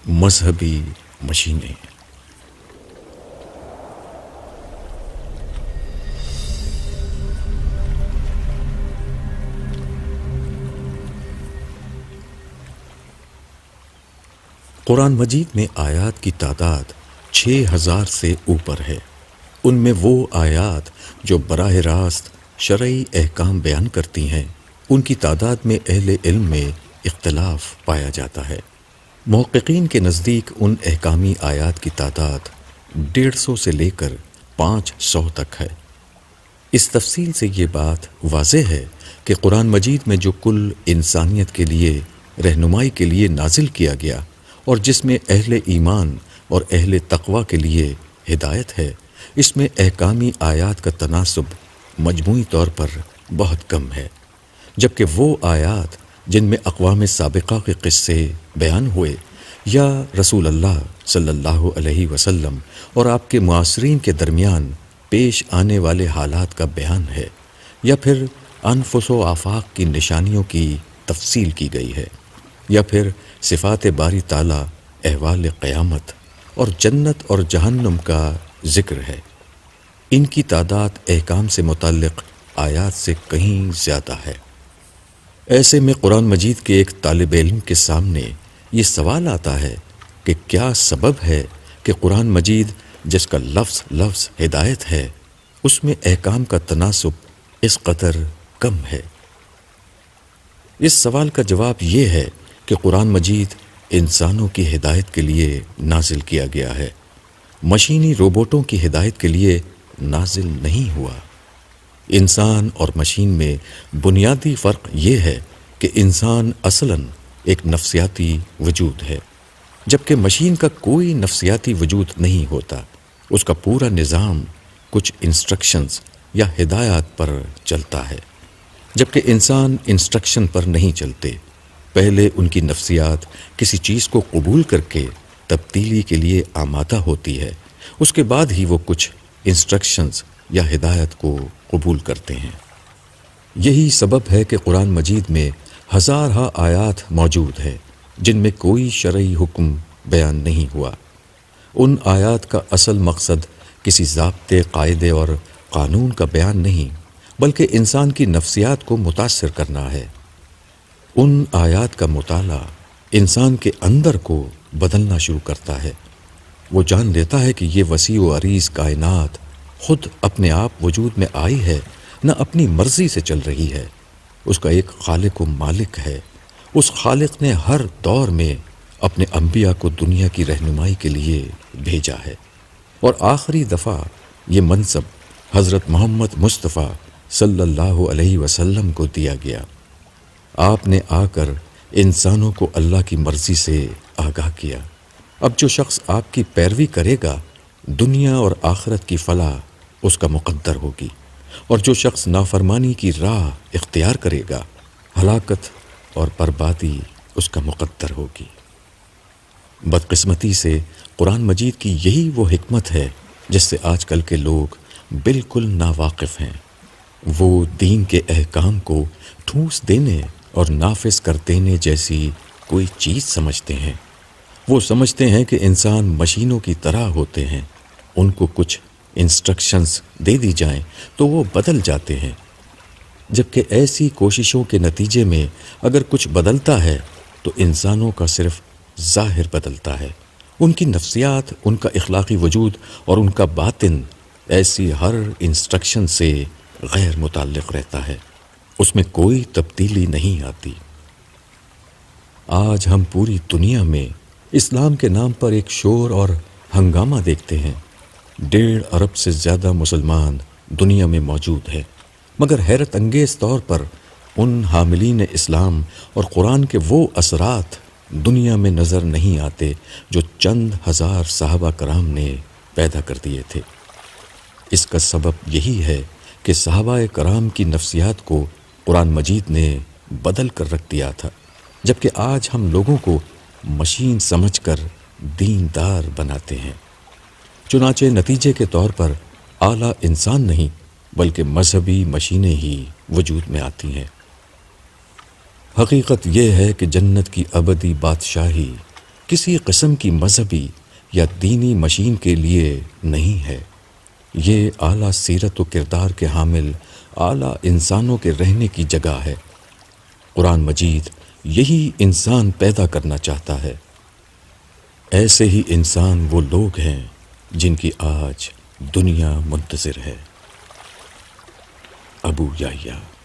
مذہبی مشینیں۔ قرآن مجید میں آیات کی تعداد 6000 سے اوپر ہے۔ ان میں وہ آیات جو براہ راست شرعی احکام بیان کرتی ہیں، ان کی تعداد میں اہل علم میں اختلاف پایا جاتا ہے۔ محققین کے نزدیک ان احکامی آیات کی تعداد 150 سے لے کر 500 تک ہے۔ اس تفصیل سے یہ بات واضح ہے کہ قرآن مجید میں جو کل انسانیت کے لیے رہنمائی کے لیے نازل کیا گیا اور جس میں اہل ایمان اور اہل تقوی کے لیے ہدایت ہے، اس میں احکامی آیات کا تناسب مجموعی طور پر بہت کم ہے، جبکہ وہ آیات جن میں اقوام سابقہ کے قصے بیان ہوئے یا رسول اللہ صلی اللہ علیہ وسلم اور آپ کے معاصرین کے درمیان پیش آنے والے حالات کا بیان ہے، یا پھر انفس و آفاق کی نشانیوں کی تفصیل کی گئی ہے، یا پھر صفات باری تعالیٰ، احوال قیامت اور جنت اور جہنم کا ذکر ہے، ان کی تعداد احکام سے متعلق آیات سے کہیں زیادہ ہے۔ ایسے میں قرآن مجید کے ایک طالب علم کے سامنے یہ سوال آتا ہے کہ کیا سبب ہے کہ قرآن مجید جس کا لفظ لفظ ہدایت ہے، اس میں احکام کا تناسب اس قدر کم ہے؟ اس سوال کا جواب یہ ہے کہ قرآن مجید انسانوں کی ہدایت کے لیے نازل کیا گیا ہے، مشینی روبوٹوں کی ہدایت کے لیے نازل نہیں ہوا۔ انسان اور مشین میں بنیادی فرق یہ ہے کہ انسان اصلاً ایک نفسیاتی وجود ہے، جبکہ مشین کا کوئی نفسیاتی وجود نہیں ہوتا۔ اس کا پورا نظام کچھ انسٹرکشنز یا ہدایات پر چلتا ہے، جبکہ انسان انسٹرکشن پر نہیں چلتے۔ پہلے ان کی نفسیات کسی چیز کو قبول کر کے تبدیلی کے لیے آمادہ ہوتی ہے، اس کے بعد ہی وہ کچھ انسٹرکشنز یا ہدایت کو قبول کرتے ہیں۔ یہی سبب ہے کہ قرآن مجید میں ہزارہ آیات موجود ہے جن میں کوئی شرعی حکم بیان نہیں ہوا۔ ان آیات کا اصل مقصد کسی ضابطے، قاعدے اور قانون کا بیان نہیں، بلکہ انسان کی نفسیات کو متاثر کرنا ہے۔ ان آیات کا مطالعہ انسان کے اندر کو بدلنا شروع کرتا ہے۔ وہ جان لیتا ہے کہ یہ وسیع و عریض کائنات خود اپنے آپ وجود میں آئی ہے، نہ اپنی مرضی سے چل رہی ہے۔ اس کا ایک خالق و مالک ہے۔ اس خالق نے ہر دور میں اپنے انبیاء کو دنیا کی رہنمائی کے لیے بھیجا ہے، اور آخری دفعہ یہ منصب حضرت محمد مصطفیٰ صلی اللہ علیہ وسلم کو دیا گیا۔ آپ نے آ کر انسانوں کو اللہ کی مرضی سے آگاہ کیا۔ اب جو شخص آپ کی پیروی کرے گا، دنیا اور آخرت کی فلاح اس کا مقدر ہوگی، اور جو شخص نافرمانی کی راہ اختیار کرے گا، ہلاکت اور بربادی اس کا مقدر ہوگی۔ بدقسمتی سے قرآن مجید کی یہی وہ حکمت ہے جس سے آج کل کے لوگ بالکل ناواقف ہیں۔ وہ دین کے احکام کو ٹھونس دینے اور نافذ کر دینے جیسی کوئی چیز سمجھتے ہیں۔ وہ سمجھتے ہیں کہ انسان مشینوں کی طرح ہوتے ہیں، ان کو کچھ انسٹرکشنز دے دی جائیں تو وہ بدل جاتے ہیں، جبکہ ایسی کوششوں کے نتیجے میں اگر کچھ بدلتا ہے تو انسانوں کا صرف ظاہر بدلتا ہے۔ ان کی نفسیات، ان کا اخلاقی وجود اور ان کا باطن ایسی ہر انسٹرکشن سے غیر متعلق رہتا ہے، اس میں کوئی تبدیلی نہیں آتی۔ آج ہم پوری دنیا میں اسلام کے نام پر ایک شور اور ہنگامہ دیکھتے ہیں۔ 1.5 ارب سے زیادہ مسلمان دنیا میں موجود ہیں، مگر حیرت انگیز طور پر ان حاملین اسلام اور قرآن کے وہ اثرات دنیا میں نظر نہیں آتے جو چند ہزار صحابہ کرام نے پیدا کر دیے تھے۔ اس کا سبب یہی ہے کہ صحابہ کرام کی نفسیات کو قرآن مجید نے بدل کر رکھ دیا تھا، جبکہ آج ہم لوگوں کو مشین سمجھ کر دیندار بناتے ہیں۔ چنانچہ نتیجے کے طور پر اعلیٰ انسان نہیں بلکہ مذہبی مشینیں ہی وجود میں آتی ہیں۔ حقیقت یہ ہے کہ جنت کی ابدی بادشاہی کسی قسم کی مذہبی یا دینی مشین کے لیے نہیں ہے۔ یہ اعلیٰ سیرت و کردار کے حامل اعلیٰ انسانوں کے رہنے کی جگہ ہے۔ قرآن مجید یہی انسان پیدا کرنا چاہتا ہے۔ ایسے ہی انسان وہ لوگ ہیں جن کی آج دنیا منتظر ہے۔ ابو یحییٰ۔